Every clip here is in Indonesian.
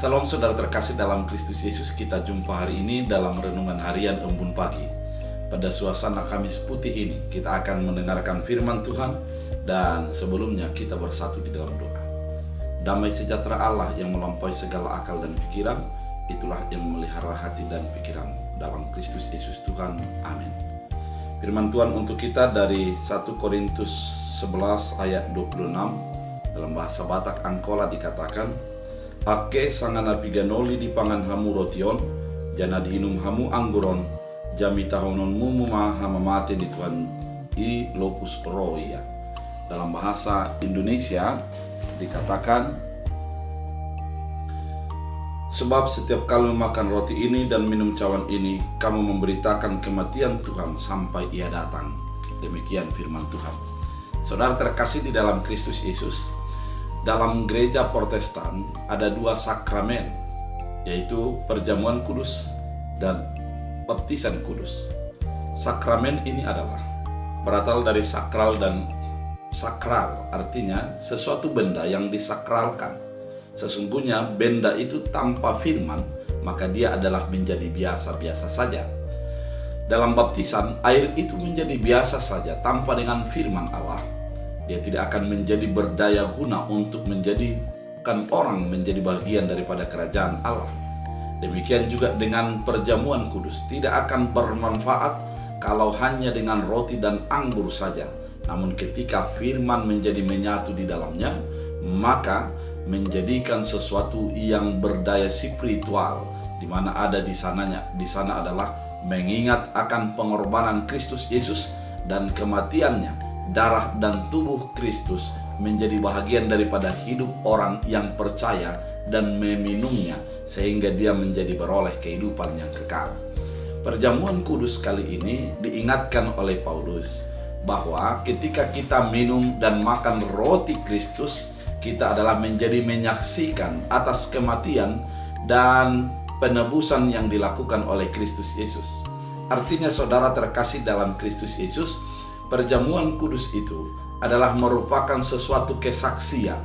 Salam saudara terkasih dalam Kristus Yesus. Kita jumpa hari ini dalam renungan harian Embun Pagi. Pada suasana Kamis Putih ini kita akan mendengarkan firman Tuhan, dan sebelumnya kita bersatu di dalam doa. Damai sejahtera Allah yang melampaui segala akal dan pikiran, itulah yang memelihara hati dan pikiran dalam Kristus Yesus Tuhan. Amin. Firman Tuhan untuk kita dari 1 Korintus 11 ayat 26. Dalam bahasa Batak Angkola dikatakan, Ake sangana piganoli di pangan hamu rotion, jana diinum hamu angguron, jami tahonon mumu hama mate di Tuhan i lopus roya. Dalam bahasa Indonesia dikatakan, sebab setiap kali makan roti ini dan minum cawan ini, kamu memberitakan kematian Tuhan sampai ia datang. Demikian firman Tuhan. Saudara terkasih di dalam Kristus Yesus, dalam gereja Protestan ada dua sakramen, yaitu perjamuan kudus dan baptisan kudus. Sakramen ini adalah berasal dari sakral, dan sakral artinya sesuatu benda yang disakralkan. Sesungguhnya benda itu tanpa firman, maka dia adalah menjadi biasa-biasa saja. Dalam baptisan, air itu menjadi biasa saja tanpa dengan firman Allah. Dia tidak akan menjadi berdaya guna untuk menjadikan orang menjadi bagian daripada kerajaan Allah. Demikian juga dengan perjamuan kudus, tidak akan bermanfaat kalau hanya dengan roti dan anggur saja. Namun ketika firman menjadi menyatu di dalamnya, maka menjadikan sesuatu yang berdaya spiritual, di mana ada di sana adalah mengingat akan pengorbanan Kristus Yesus dan kematiannya. Darah dan tubuh Kristus menjadi bahagian daripada hidup orang yang percaya dan meminumnya, sehingga dia menjadi beroleh kehidupan yang kekal. Perjamuan kudus kali ini diingatkan oleh Paulus bahwa ketika kita minum dan makan roti Kristus, kita adalah menjadi menyaksikan atas kematian dan penebusan yang dilakukan oleh Kristus Yesus. Artinya saudara terkasih dalam Kristus Yesus, perjamuan kudus itu adalah merupakan sesuatu kesaksian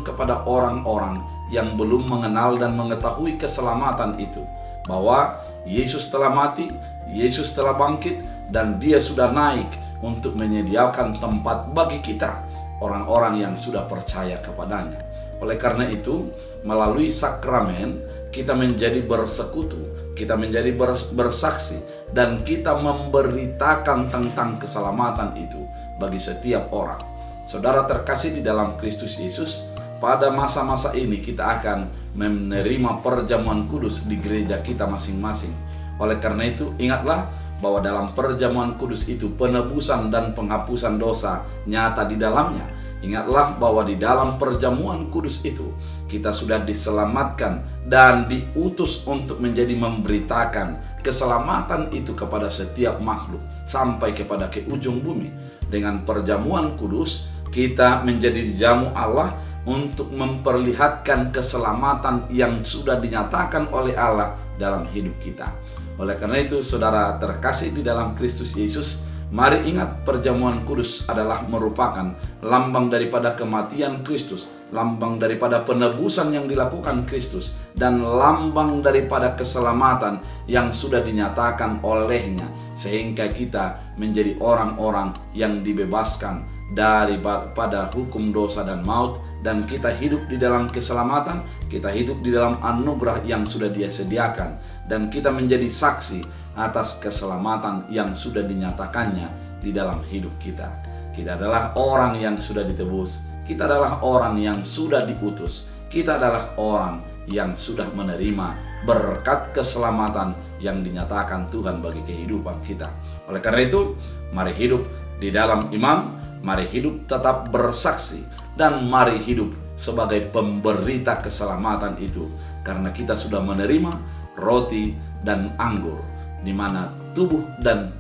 kepada orang-orang yang belum mengenal dan mengetahui keselamatan itu, bahwa Yesus telah mati, Yesus telah bangkit, dan dia sudah naik untuk menyediakan tempat bagi kita, orang-orang yang sudah percaya kepadanya. Oleh karena itu, melalui sakramen kita menjadi bersekutu, kita menjadi bersaksi, dan kita memberitakan tentang keselamatan itu bagi setiap orang. Saudara terkasih di dalam Kristus Yesus, pada masa-masa ini kita akan menerima perjamuan kudus di gereja kita masing-masing. Oleh karena itu, ingatlah bahwa dalam perjamuan kudus itu penebusan dan penghapusan dosa nyata di dalamnya. Ingatlah bahwa di dalam perjamuan kudus itu kita sudah diselamatkan dan diutus untuk menjadi memberitakan keselamatan itu kepada setiap makhluk sampai kepada ke ujung bumi. Dengan perjamuan kudus kita menjadi dijamu Allah untuk memperlihatkan keselamatan yang sudah dinyatakan oleh Allah dalam hidup kita. Oleh karena itu, saudara terkasih di dalam Kristus Yesus, mari ingat perjamuan kudus adalah merupakan lambang daripada kematian Kristus, lambang daripada penebusan yang dilakukan Kristus, dan lambang daripada keselamatan yang sudah dinyatakan olehnya, sehingga kita menjadi orang-orang yang dibebaskan daripada hukum dosa dan maut, dan kita hidup di dalam keselamatan, kita hidup di dalam anugerah yang sudah Dia sediakan, dan kita menjadi saksi atas keselamatan yang sudah dinyatakannya di dalam hidup kita. Kita adalah orang yang sudah ditebus, kita adalah orang yang sudah diutus, kita adalah orang yang sudah menerima berkat keselamatan yang dinyatakan Tuhan bagi kehidupan kita. Oleh karena itu, mari hidup di dalam iman, mari hidup tetap bersaksi, dan mari hidup sebagai pemberita keselamatan itu, karena kita sudah menerima roti dan anggur, di mana tubuh dan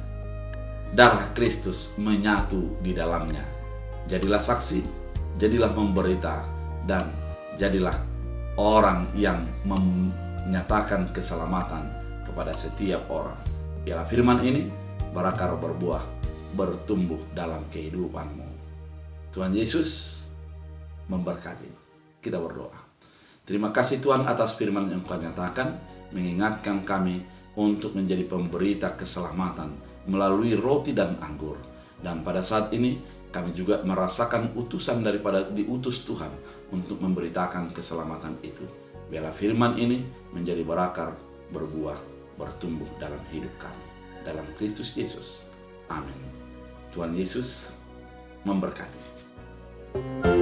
darah Kristus menyatu di dalamnya. Jadilah saksi, jadilah memberita, dan jadilah orang yang menyatakan keselamatan kepada setiap orang. Biarlah firman ini berakar, berbuah, bertumbuh dalam kehidupanmu. Tuhan Yesus memberkati. Kita berdoa. Terima kasih Tuhan atas firman yang Kau nyatakan, mengingatkan kami untuk menjadi pemberita keselamatan melalui roti dan anggur. Dan pada saat ini kami juga merasakan utusan daripada diutus Tuhan untuk memberitakan keselamatan itu. Biarlah firman ini menjadi berakar, berbuah, bertumbuh dalam hidup kami. Dalam Kristus Yesus. Amin. Tuhan Yesus memberkati.